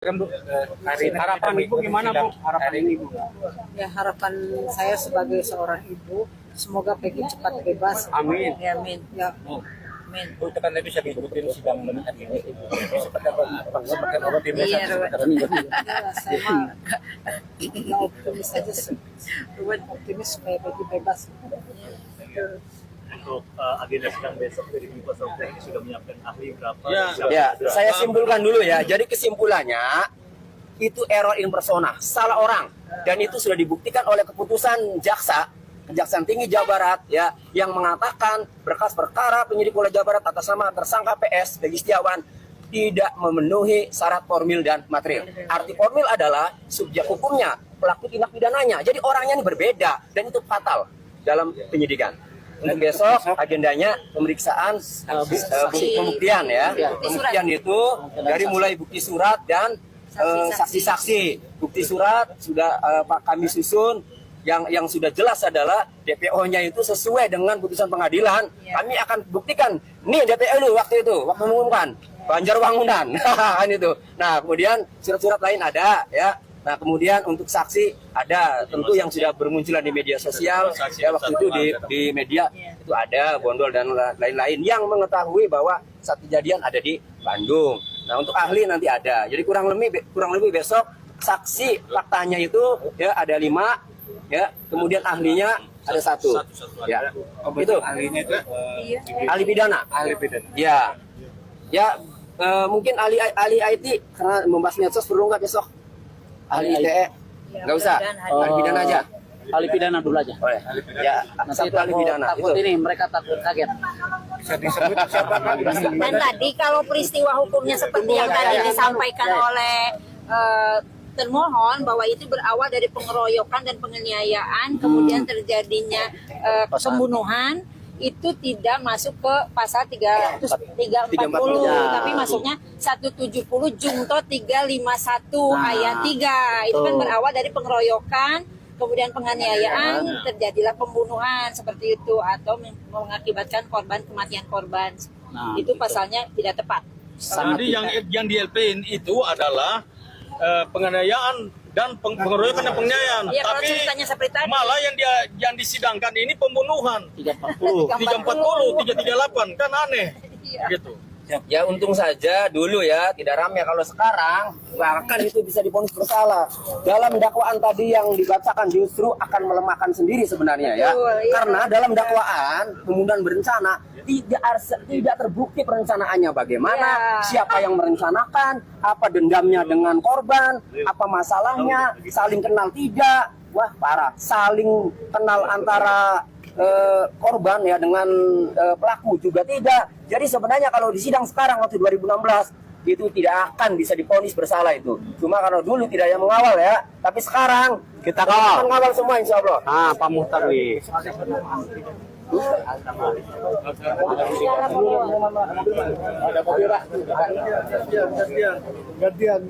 Harapan Ibu gimana, Bu? Harapan Ibu? Ya, harapan saya sebagai seorang ibu, semoga Peggy cepat bebas. Amin. Ya, amin. Ya, amin. Bu, itu kan tadi saya ikutin sidang menit ini. Seperti apa? Seperti apa tim Iya, seperti apa? ya, saya mah nggak optimis aja sih. Optimis supaya Peggy bebas. Untuk agenda sidang besok dari kuasa hukum ini sudah menyiapkan ahli berapa? Ya, saya simpulkan dulu ya. Jadi kesimpulannya itu error in persona, salah orang, dan itu sudah dibuktikan oleh keputusan Kejaksaan Tinggi Jawa Barat ya, yang mengatakan berkas perkara penyidik Polda Jawa Barat atas nama tersangka PS Peggy Setiawan tidak memenuhi syarat formil dan material. Arti formil adalah subjek hukumnya, pelaku tindak pidananya. Jadi orangnya ini berbeda dan itu fatal dalam penyidikan. Untuk besok agendanya pemeriksaan pembuktian ya. Pembuktian itu dari mulai bukti surat dan saksi-saksi. Bukti surat sudah kami susun. Yang sudah jelas adalah DPO-nya itu sesuai dengan putusan pengadilan. Kami akan buktikan. Nih DPO lu waktu mengumumkan Banjarwangunan. Kan itu. Nah, kemudian surat-surat lain ada ya. Nah, kemudian untuk saksi ada tentu yang sudah bermunculan di media sosial ya, waktu itu di media itu ada Bondol dan lain-lain yang mengetahui bahwa saat kejadian ada di Bandung. Nah, untuk ahli nanti ada. Jadi kurang lebih besok saksi faktanya itu ya ada 5 ya, kemudian ahlinya ada 1. Ya. Itu Ahlinya itu ahli pidana. Ya. Ya, mungkin ahli IT karena membahas medsos perlu nggak besok? Ahli ITE nggak usah, ahli pidana aja. ahli pidana dulu aja. Boleh. Ya, satu ahli pidana Takut itu. ini mereka takut kaget. Bisa disebut siapa? Dan tadi kalau peristiwa hukumnya seperti yang tadi disampaikan oleh termohon bahwa itu berawal dari pengeroyokan dan penganiayaan, kemudian terjadinya pembunuhan, itu tidak masuk ke pasal 340, tapi masuknya 170 Jungto 351 ayat 3. Itu kan berawal dari pengeroyokan, kemudian penganiayaan, terjadilah pembunuhan seperti itu, atau mengakibatkan kematian korban. Itu pasalnya tidak tepat. Jadi yang di LP itu adalah penganiayaan dan pengeroyokan dan penganiayaan. Ya, kalau Tapi ceritanya seperti tadi. malah yang disidangkan ini pembunuhan. 340, 338 kan aneh. Gitu. Ya untung saja dulu ya tidak ramai. Kalau sekarang bahkan itu bisa divonis bersalah. Dalam dakwaan tadi yang dibacakan justru akan melemahkan sendiri sebenarnya ya. Karena dalam dakwaan pembunuhan berencana tidak terbukti perencanaannya bagaimana, siapa yang merencanakan, apa dendamnya dengan korban, apa masalahnya, saling kenal tidak. Wah parah, saling kenal antara korban ya dengan pelaku juga tidak. Jadi sebenarnya kalau di sidang sekarang waktu 2016 itu tidak akan bisa divonis bersalah itu. Cuma karena dulu tidak ada yang mengawal ya, tapi sekarang Kita kawal. mengawal semua insya Allah. Pak Muhtar nih. Gantian.